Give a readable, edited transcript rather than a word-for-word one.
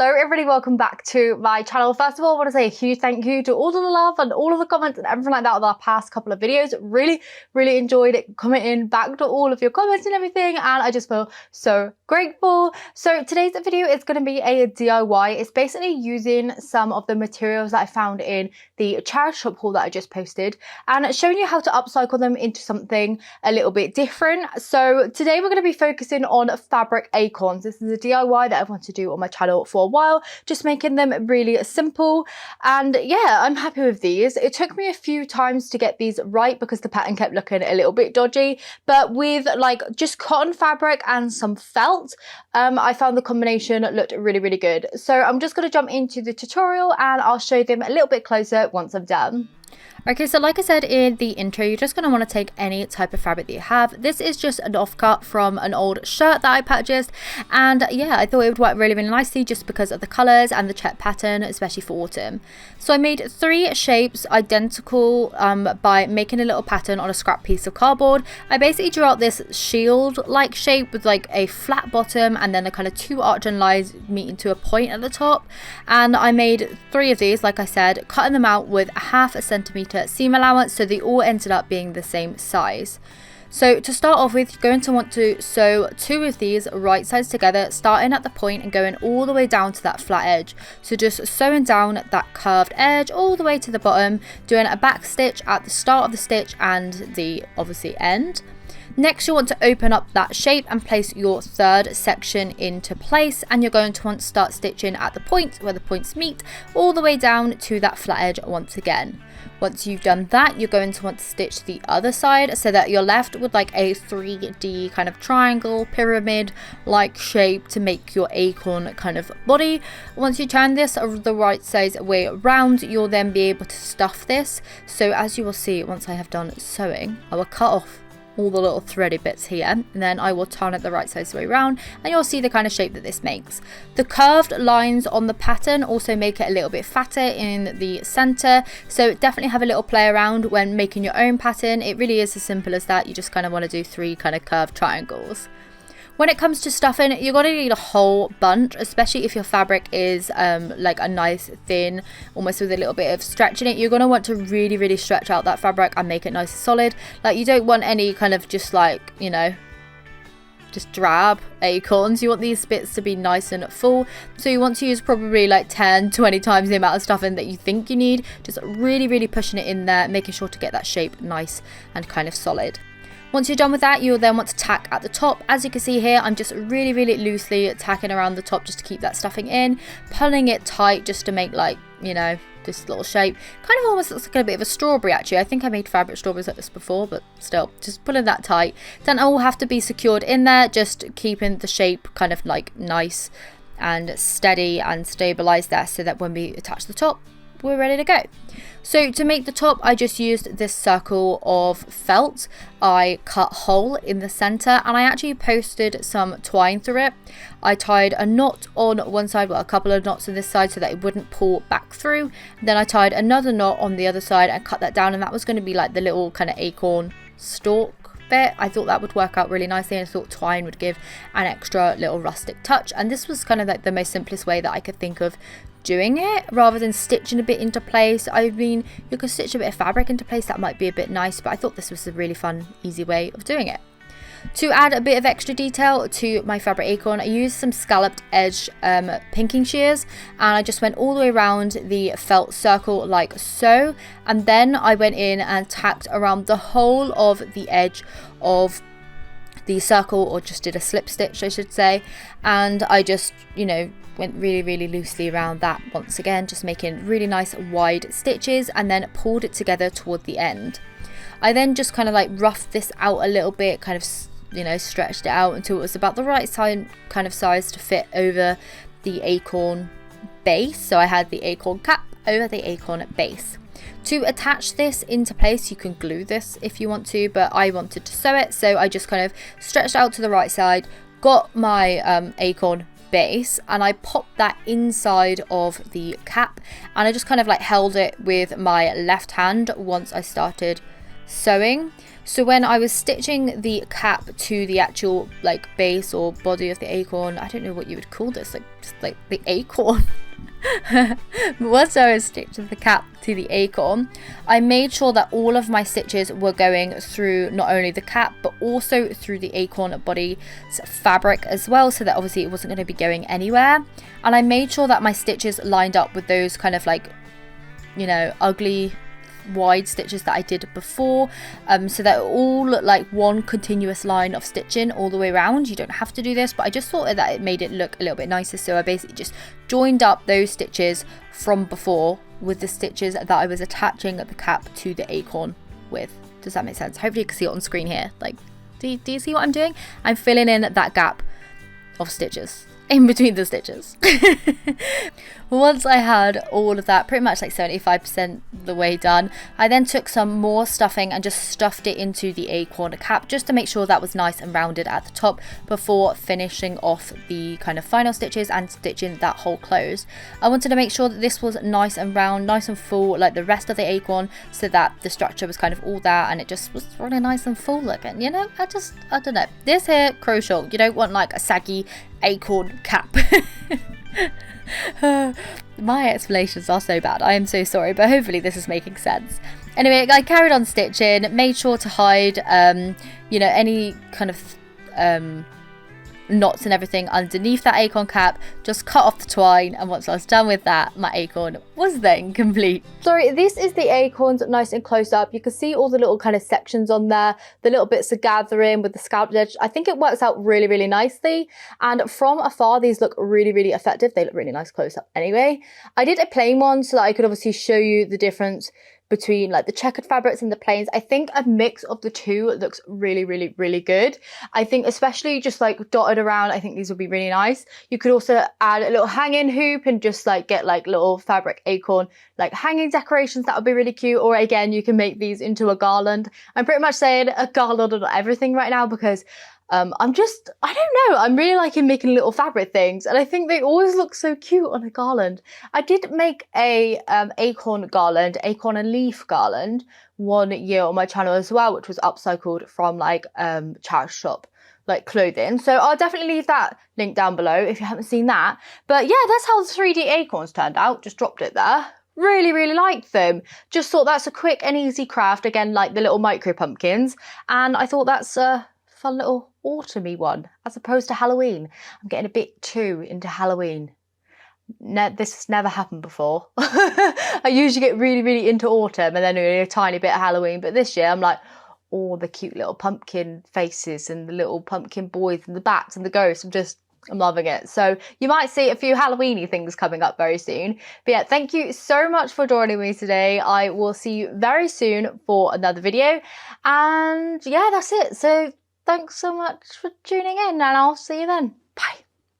Hello everybody, welcome back to my channel. First of all, I want to say a huge thank you to all of the love and all of the comments and everything like that on our past couple of videos. Really enjoyed it, commenting back to all of your comments and everything, and I just feel so grateful. So today's video is going to be a DIY. It's basically using some of the materials that I found in the charity shop haul that I just posted and showing you how to upcycle them into something a little bit different. So today we're going to be focusing on fabric acorns. This is a DIY that I want to do on my channel for a while, just making them really simple, and yeah, I'm happy with these. It took me a few times to get these right because the pattern kept looking a little bit dodgy, but with like just cotton fabric and some felt, I found the combination looked really good. So I'm just going to jump into the tutorial and I'll show them a little bit closer once I'm done. Okay, so like I said in the intro, you're just going to want to take any type of fabric that you have. This is just an offcut from an old shirt that I purchased, and yeah, I thought it would work really nicely just because of the colours and the check pattern, especially for autumn. So I made 3 shapes identical by making a little pattern on a scrap piece of cardboard. I basically drew out this shield like shape with like a flat bottom and then a kind of 2 arching lines meeting to a point at the top, and I made 3 of these, like I said, cutting them out with a 1/2 centimetre seam allowance, so they all ended up being the same size. So to start off with, you're going to want to sew 2 of these right sides together, starting at the point and going all the way down to that flat edge. So just sewing down that curved edge all the way to the bottom, doing a back stitch at the start of the stitch and the obviously end. Next, you want to open up that shape and place your 3rd section into place, and you're going to want to start stitching at the point where the points meet all the way down to that flat edge once again. Once you've done that, you're going to want to stitch the other side so that you're left with like a 3D kind of triangle pyramid like shape to make your acorn kind of body. Once you turn this the right size way around, you'll then be able to stuff this. So as you will see, once I have done sewing, I will cut off all the little thready bits here, and then I will turn it the right size way around, and you'll see the kind of shape that this makes. The curved lines on the pattern also make it a little bit fatter in the center, so definitely have a little play around when making your own pattern. It really is as simple as that. You just kind of want to do 3 kind of curved triangles. When it comes to stuffing, you're going to need a whole bunch, especially if your fabric is like a nice thin, almost with a little bit of stretch in it. You're going to want to really stretch out that fabric and make it nice and solid. Like, you don't want any kind of just like, you know, just drab acorns. You want these bits to be nice and full, so you want to use probably like 10-20 times the amount of stuffing that you think you need. Just really pushing it in there, making sure to get that shape nice and kind of solid. Once you're done with that, you'll then want to tack at the top. As you can see here, I'm just really loosely tacking around the top just to keep that stuffing in, pulling it tight just to make, like, you know, this little shape. Kind of almost looks like a bit of a strawberry actually. I think I made fabric strawberries like this before, but still, just pulling that tight. Then it will have to be secured in there, just keeping the shape kind of like nice and steady and stabilized there, so that when we attach the top, we're ready to go. So to make the top, I just used this circle of felt. I cut a hole in the center, and I actually posted some twine through it. I tied a knot on one side, well, a couple of knots on this side so that it wouldn't pull back through. Then I tied another knot on the other side and cut that down, and that was going to be like the little kind of acorn stalk bit. I thought that would work out really nicely, and I thought twine would give an extra little rustic touch, and this was kind of like the most simplest way that I could think of doing it, rather than stitching a bit into place. I mean, you could stitch a bit of fabric into place, that might be a bit nice, but I thought this was a really fun, easy way of doing it. To add a bit of extra detail to my fabric acorn, I used some scalloped edge pinking shears, and I just went all the way around the felt circle like so, and then I went in and tacked around the whole of the edge of the circle, or just did a slip stitch I should say, and I just, you know, went really loosely around that once again, just making really nice wide stitches, and then pulled it together toward the end. I then just kind of like roughed this out a little bit, kind of, you know, stretched it out until it was about the right size to fit over the acorn base. So I had the acorn cap over the acorn base. To attach this into place, you can glue this if you want to, but I wanted to sew it, so I just kind of stretched out to the right side, got my acorn base, and I popped that inside of the cap, and I just kind of like held it with my left hand once I started sewing. So when I was stitching the cap to the actual like base or body of the acorn, I don't know what you would call this, like just like the acorn. Once I was stitching the cap to the acorn, I made sure that all of my stitches were going through not only the cap but also through the acorn body fabric as well, so that obviously it wasn't going to be going anywhere. And I made sure that my stitches lined up with those kind of like, you know, ugly wide stitches that I did before, so that it all looked like one continuous line of stitching all the way around. You don't have to do this, but I just thought that it made it look a little bit nicer, so I basically just joined up those stitches from before with the stitches that I was attaching the cap to the acorn with. Does that make sense? Hopefully you can see it on screen here. Like, do you see what I'm doing? I'm filling in that gap of stitches in between the stitches. Once I had all of that pretty much like 75% the way done, I then took some more stuffing and just stuffed it into the acorn cap just to make sure that was nice and rounded at the top before finishing off the kind of final stitches and stitching that hole closed. I wanted to make sure that this was nice and round, nice and full like the rest of the acorn, so that the structure was kind of all there and it just was really nice and full looking, you know. I don't know, this here crochet, you don't want like a saggy acorn cap. My explanations are so bad, I am so sorry, but hopefully this is making sense. Anyway, I carried on stitching, made sure to hide you know, any kind of knots and everything underneath that acorn cap, just cut off the twine, and once I was done with that, my acorn was then complete. Sorry, this is the acorns nice and close up. You can see all the little kind of sections on there, the little bits of gathering with the scalped edge. I think it works out really, really nicely, and from afar these look really, really effective. They look really nice close up anyway. I did a plain one so that I could obviously show you the difference between like the checkered fabrics and the plains. I think a mix of the two looks really, really, really good. I think especially just like dotted around, I think these would be really nice. You could also add a little hanging hoop and just like get like little fabric acorn like hanging decorations. That would be really cute. Or again, you can make these into a garland. I'm pretty much saying a garland on everything right now because I don't know, I'm really liking making little fabric things, and I think they always look so cute on a garland. I did make a acorn garland, acorn and leaf garland, one year on my channel as well, which was upcycled from like charity shop like clothing, so I'll definitely leave that link down below if you haven't seen that. But yeah, that's how the 3D acorns turned out. Just dropped it there. Really, really liked them. Just thought that's a quick and easy craft, again like the little micro pumpkins, and I thought that's a fun little autumny one as opposed to Halloween. I'm getting a bit too into Halloween. This has never happened before. I usually get really, really into autumn and then only a tiny bit of Halloween, but this year I'm like, all the cute little pumpkin faces and the little pumpkin boys and the bats and the ghosts. I'm loving it. So you might see a few Halloweeny things coming up very soon. But yeah, thank you so much for joining me today. I will see you very soon for another video. And yeah, that's it. So thanks so much for tuning in, and I'll see you then. Bye.